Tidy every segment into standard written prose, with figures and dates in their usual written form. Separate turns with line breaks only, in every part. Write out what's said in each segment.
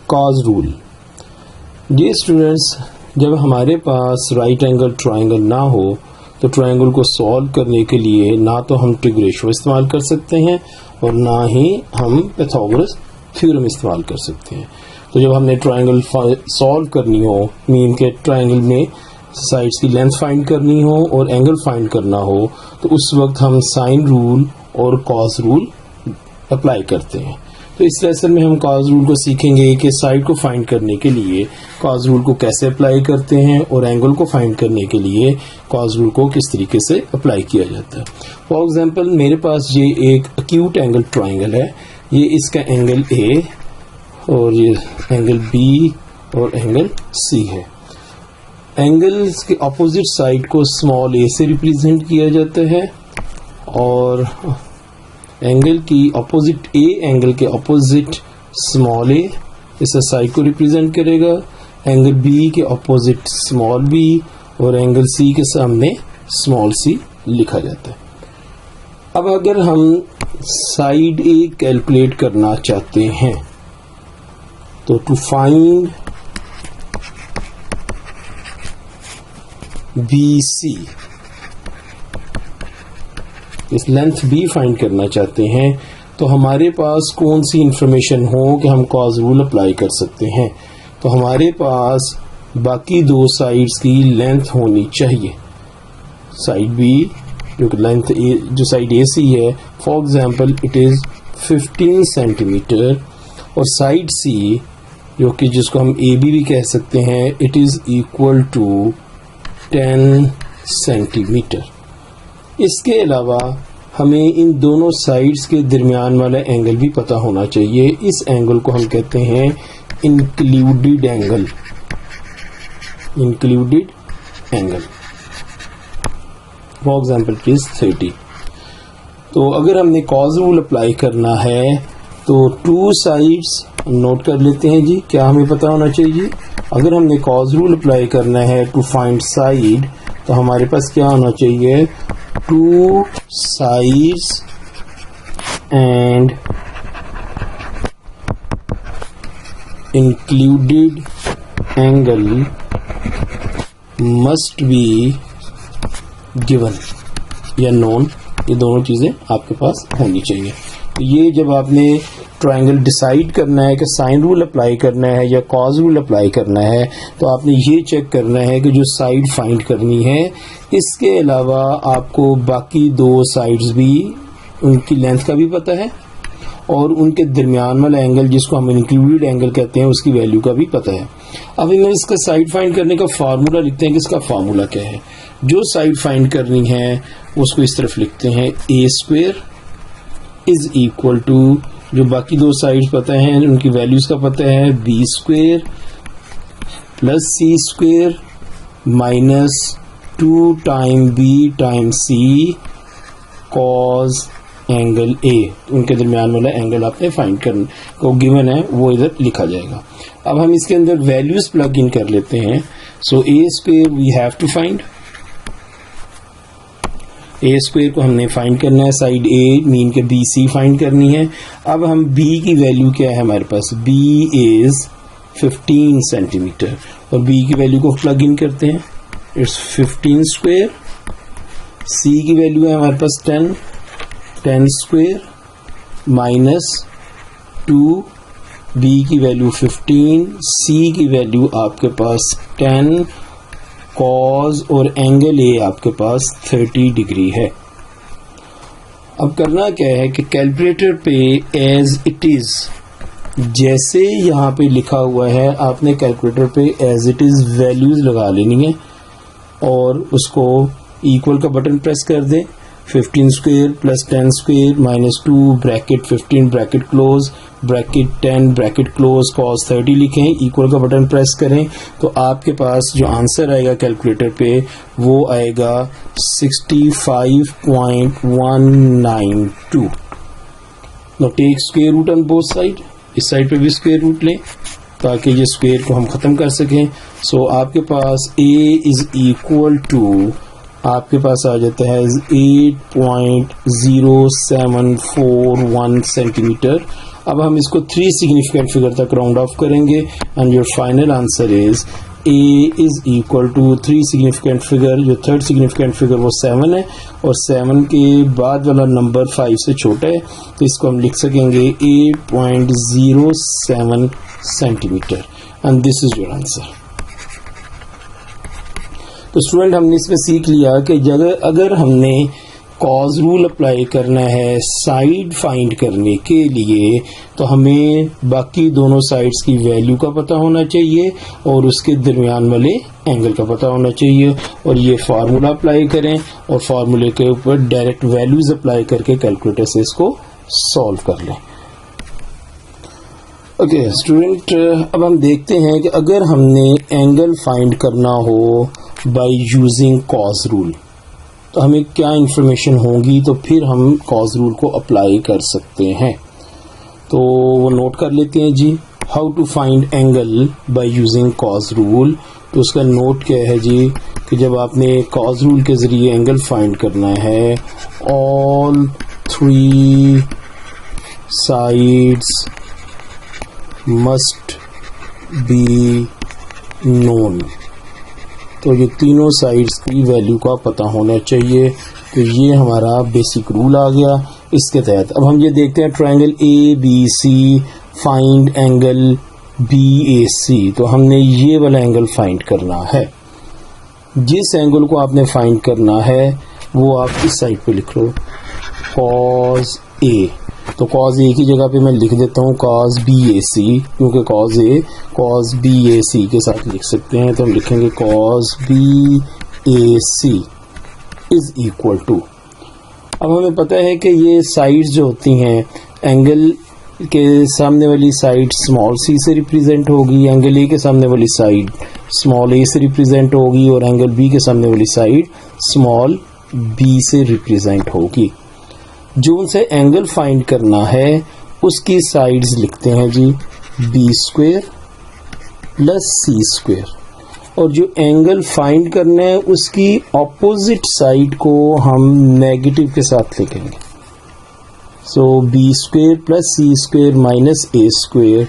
Cause rule. ये students, जब हमारे पास राइट एंगल ट्रायंगल ना हो तो ट्रायंगल को सॉल्व करने के लिए ना तो हम ट्रिग रेशियो इस्तेमाल कर सकते हैं और ना ही हम पाइथागोरस थ्योरम इस्तेमाल कर सकते हैं। तो जब हमने ट्रायंगल सॉल्व करनी हो, मीन के ट्रायंगल में साइड्स की लेंथ फाइंड करनी हो और एंगल फाइंड करना हो, तो उस वक्त हम साइन रूल और कॉस रूल अप्लाई करते हैं। तो इस लेसन में हम कॉज रूल को सीखेंगे कि साइड को फाइंड करने के लिए कॉज रूल को कैसे अप्लाई करते हैं और एंगल को फाइंड करने के लिए कॉज रूल को किस तरीके से अप्लाई किया जाता है। फॉर एग्जांपल, मेरे पास ये एक एक्यूट एंगल ट्रायंगल है, ये इसका एंगल ए और ये एंगल बी और एंगल सी है। एंगल्स के अपोजिट साइड को स्मॉल ए से रिप्रेजेंट किया जाता है और एंगल की अपोजिट ए एंगल के अपोजिट स्मॉल ए इस साइड को रिप्रेजेंट करेगा, एंगल बी के अपोजिट स्मॉल बी और एंगल सी के सामने स्मॉल सी लिखा जाता है। अब अगर हम साइड ए कैलकुलेट करना चाहते हैं तो टू फाइंड बी सी, इस लेंथ बी फाइंड करना चाहते हैं, तो हमारे पास कौन सी इंफॉर्मेशन हो कि हम कॉज रूल अप्लाई कर सकते हैं। तो हमारे पास बाकी दो साइड्स की लेंथ होनी चाहिए। साइड बी जो लेंथ ए, जो साइड ए सी है, for example it is 15 centimetre, और साइड सी जो कि जिसको हम ए बी भी कह सकते हैं, it is equal to 10 centimetre. इसके अलावा हमें इन दोनों साइड्स के दरमियान वाला एंगल भी पता होना चाहिए। इस एंगल को हम कहते हैं included angle. Included angle for example it is 30। तो अगर हमने कॉज रूल अप्लाई करना है तो टू साइड्स नोट कर लेते हैं जी, क्या हमें पता होना चाहिए। अगर हमने कॉज रूल अप्लाई करना है टू फाइंड साइड, तो हमारे पास क्या होना चाहिए, two sides and included angle must be given या नोन, ये दोनों चीजें आपके पास होनी चाहिए। तो ये जब आपने ट्रायंगल डिसाइड करना है कि साइन रूल अप्लाई करना है या कॉज रूल अप्लाई करना है, तो आपने ये चेक करना है कि जो साइड फाइंड करनी है, इसके अलावा आपको बाकी दो साइड्स भी, उनकी लेंथ का भी पता है और उनके दरमियान वाला एंगल जिसको हम इंक्लूडेड एंगल कहते हैं उसकी वैल्यू का भी पता है। अब मैं इसका साइड फाइंड करने का फार्मूला लिखते हैं कि इसका फार्मूला क्या है। जो साइड फाइंड करनी है उसको इस तरफ लिखते हैं, ए स्क्वेयर इज इक्वल टू, जो बाकी दो साइड्स पता है उनकी वैल्यूज का पता है, b square plus c square minus 2 time b time c cos angle A. उनके दरमियान वाला एंगल आपने फाइंड करना को गिवन है, वो इधर लिखा जाएगा। अब हम इसके अंदर वैल्यूज प्लग इन कर लेते हैं। So A square we have to find, A square को हमने फाइंड करना है, साइड ए मीन के बी सी फाइंड करनी है। अब हम बी की वैल्यू क्या है हमारे पास, बी इज 15 सेंटीमीटर और बी की वैल्यू को प्लग इन करते हैं, इट्स 15 स्क्वेयर। सी की वैल्यू है हमारे पास 10 स्क्वेयर माइनस 2, बी की वैल्यू 15, सी की वैल्यू आपके पास 10, कॉज और एंगल ए आपके पास 30 डिग्री है। अब करना क्या है कि कैलकुलेटर पे एज इट इज, जैसे यहाँ पे लिखा हुआ है, आपने कैलकुलेटर पे एज इट इज वैल्यूज लगा लेनी है और उसको इक्वल का बटन प्रेस कर दें। 15 square plus 10 square minus 2 bracket 15 bracket close bracket 10 bracket close cos 30 लिखें, इक्वल का बटन प्रेस करें तो आपके पास जो आंसर आएगा कैलकुलेटर पे वो आएगा 65.192। Now take square root on both side, इस साइड पे भी स्क्वायर रूट लें ताकि ये स्क्वायर को हम खत्म कर सकें। सो आपके पास a इज इक्वल टू, आपके पास आ जाता है 8.0741 सेंटीमीटर अब हम इसको 3 सिग्निफिकेंट फिगर तक राउंड ऑफ करेंगे and your final answer is a is equal to 3 significant figure, जो थर्ड सिग्निफिकेंट फिगर वो 7 है और 7 के बाद वाला नंबर 5 से छोटा है, तो इसको हम लिख सकेंगे 8.07 centimetre and this is your answer. तो स्टूडेंट हमने इसमें सीख लिया कि अगर हमने कॉज रूल अप्लाई करना है साइड फाइंड करने के लिए, तो हमें बाकी दोनों साइड्स की वैल्यू का पता होना चाहिए और उसके दरमियान वाले एंगल का पता होना चाहिए, और ये फार्मूला अप्लाई करें और फार्मूले के ऊपर डायरेक्ट वैल्यूज अप्लाई करके कैलकुलेटर से इसको सॉल्व कर लें। ओके स्टूडेंट, अब हम देखते हैं कि अगर हमने एंगल फाइंड करना हो बाय यूजिंग कॉज रूल तो हमें क्या इंफॉर्मेशन होगी, तो फिर हम कॉज रूल को अप्लाई कर सकते हैं। तो वो नोट कर लेते हैं जी, how to find angle by using cos rule. तो उसका नोट क्या है जी कि जब आपने कॉज रूल के जरिए एंगल फाइंड करना है, all 3 sides must be known. तो ये तीनों साइड्स की वैल्यू का पता होना चाहिए। तो ये हमारा बेसिक रूल आ गया। इसके तहत अब हम ये देखते हैं triangle ABC find angle BAC। तो हमने ये वाला एंगल फाइंड करना है। जिस एंगल को आपने फाइंड करना है वो आप इस साइड पे लिख लो, cos A। तो cos A की जगह पे मैं लिख देता हूँ cos BAC, क्योंकि cos BAC के साथ लिख सकते हैं। तो हम लिखेंगे cos BAC is equal to, अब हमें पता है कि ये साइड्स जो होती हैं एंगल के सामने वाली साइड स्मॉल c से रिप्रेजेंट होगी, एंगल A के सामने वाली साइड स्मॉल a से रिप्रेजेंट होगी और एंगल B के सामने वाली साइड स्मॉल b से रिप्रेजेंट होगी। जो उनसे एंगल फाइंड करना है उसकी साइड्स लिखते हैं जी b² प्लस c², और जो एंगल फाइंड करना है उसकी ऑपोजिट साइड को हम नेगेटिव के साथ लिखेंगे। सो b² plus c² minus a²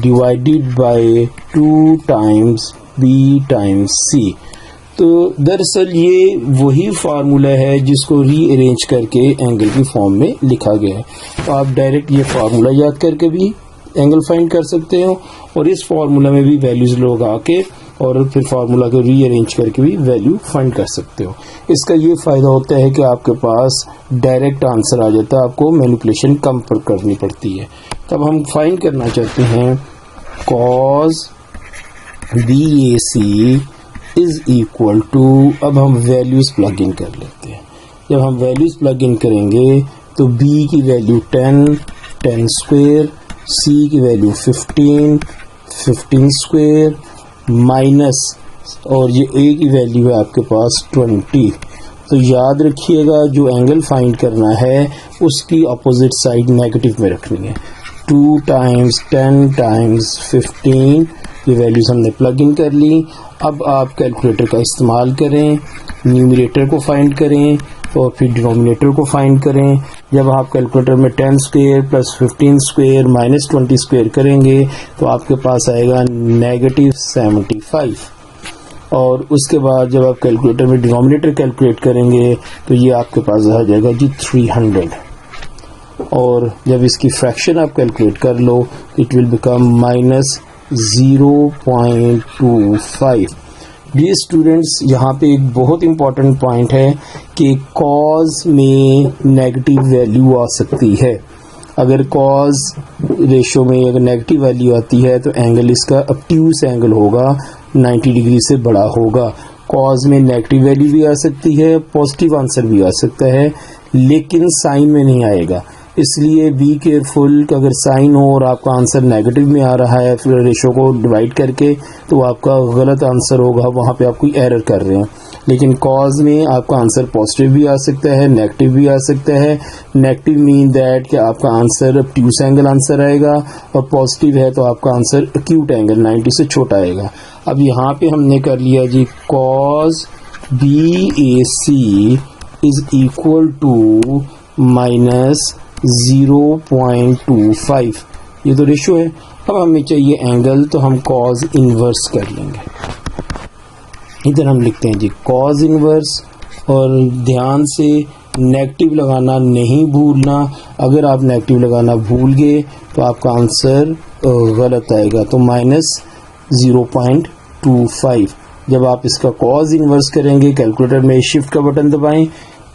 divided by 2 times b times c। तो दरअसल ये वही फार्मूला है जिसको रीअरेंज करके एंगल की फॉर्म में लिखा गया है। तो आप डायरेक्ट ये फार्मूला याद करके भी एंगल फाइंड कर सकते हो और इस फार्मूला में भी वैल्यूज लगा के और फिर फार्मूला को रीअरेंज करके भी वैल्यू फाइंड कर सकते हो। इसका ये फायदा होता है कि आपके पास डायरेक्ट आंसर आ जाता है, आपको मैनिपुलेशन कम करनी पड़ती है। तब हम फाइंड करना चाहते हैं cos BAC is equal to, अब हम वैल्यूज प्लग इन कर लेते हैं। जब हम वैल्यूज प्लग इन करेंगे तो b की वैल्यू 10² c की वैल्यू 15² माइनस, और ये a की वैल्यू है आपके पास 20। तो याद रखिएगा जो एंगल फाइंड करना है उसकी अपोजिट साइड नेगेटिव में रखनी है। 2 टाइम्स 10 टाइम्स 15 ये वैल्यूज हमने प्लग इन कर ली। अब आप कैलकुलेटर का इस्तेमाल करें, न्यूमरेटर को फाइंड करें और फिर डिनोमिनेटर को फाइंड करें। जब आप कैलकुलेटर में 10² प्लस 15² माइनस 20² करेंगे तो आपके पास आएगा -75, और उसके बाद जब आप कैलकुलेटर में डिनोमिनेटर कैलकुलेट करेंगे तो ये आपके पास आ जाएगा जी 300, और जब इसकी फ्रैक्शन आप कैलकुलेट कर लो इट विल बिकम -0.25। ये स्टूडेंट्स यहाँ पे एक बहुत इंपॉर्टेंट पॉइंट है कि कॉज में नेगेटिव वैल्यू आ सकती है। अगर कॉज रेशो में अगर नेगेटिव वैल्यू आती है तो एंगल इसका ऑब्ट्यूज एंगल होगा, 90 डिग्री से बड़ा होगा। कॉज में नेगेटिव वैल्यू भी आ सकती है, पॉजिटिव आंसर भी आ सकता है, लेकिन साइन में नहीं आएगा। इसलिए बी केयरफुल कि अगर साइन हो और आपका आंसर नेगेटिव में आ रहा है फिर रेशो को डिवाइड करके तो आपका गलत आंसर होगा, वहाँ पे आप कोई एरर कर रहे हैं। लेकिन कॉज में आपका आंसर पॉजिटिव भी आ सकता है, नेगेटिव भी आ सकता है। नेगेटिव मीन दैट कि आपका आंसर ऑब्ट्यूज एंगल आंसर आएगा, और पॉजिटिव है तो आपका आंसर एक्यूट एंगल 90 से छोटा आएगा। अब यहाँ पे हमने कर लिया जी cos BAC is equal to 0.25, ये तो रेशियो है। अब हमें चाहिए एंगल, तो हम कॉज इनवर्स कर लेंगे। इधर हम लिखते हैं जी कॉज इनवर्स, और ध्यान से नेगेटिव लगाना नहीं भूलना। अगर आप नेगेटिव लगाना भूल गए तो आपका आंसर गलत आएगा। तो -0.25। जब आप इसका कॉज इनवर्स करेंगे, कैलकुलेटर में शिफ्ट का बटन दबाएं,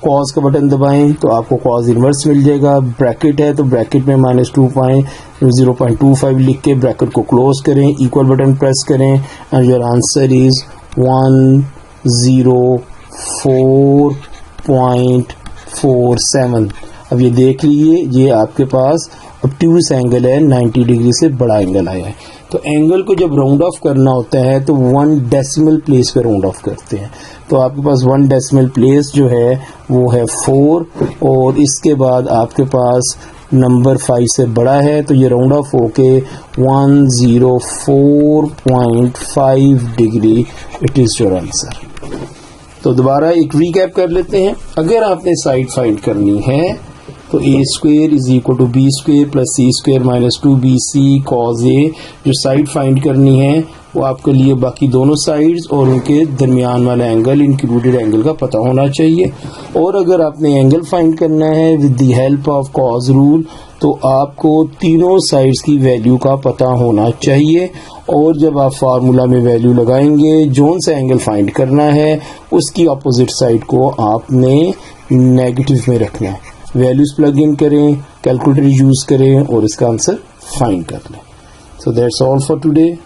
कॉज का बटन दबाएं, तो आपको कॉज इनवर्स मिल जाएगा। ब्रैकेट है तो ब्रैकेट में -0.25 लिख के ब्रैकेट को क्लोज करें, इक्वल बटन प्रेस करें, एंड योर आंसर इज 104.47। अब ये देख लीजिए, ये आपके पास ऑब्ट्यूज एंगल है, 90 डिग्री से बड़ा एंगल आया है। तो एंगल को जब राउंड ऑफ करना होता है तो 1 डेसिमल प्लेस पे राउंड ऑफ करते हैं। तो आपके पास 1 डेसिमल प्लेस जो है वो है 4, और इसके बाद आपके पास नंबर 5 से बड़ा है, तो ये राउंड ऑफ होके 104.5 degree it is your answer. तो दोबारा एक रीकैप कर लेते हैं। अगर आपने साइड फाइंड करनी है तो a² is equal to b² plus c² minus 2bc cos a। जो साइड फाइंड करनी है वो आपके लिए बाकी दोनों साइड्स और उनके दरमियान वाला एंगल, इंक्लूडेड एंगल का पता होना चाहिए। और अगर आपने एंगल फाइंड करना है with the help of cause rule, तो आपको तीनों साइड्स की वैल्यू का पता होना चाहिए। और जब आप फार्मूला में वैल्यू लगाएंगे, जोन सा एंगल फाइंड करना है उसकी अपोजिट साइड को आपने नेगेटिव में रखना है। वैल्यूज प्लग इन करें, कैलकुलेटर यूज करें और इसका आंसर फाइंड कर लें। So that's all for today.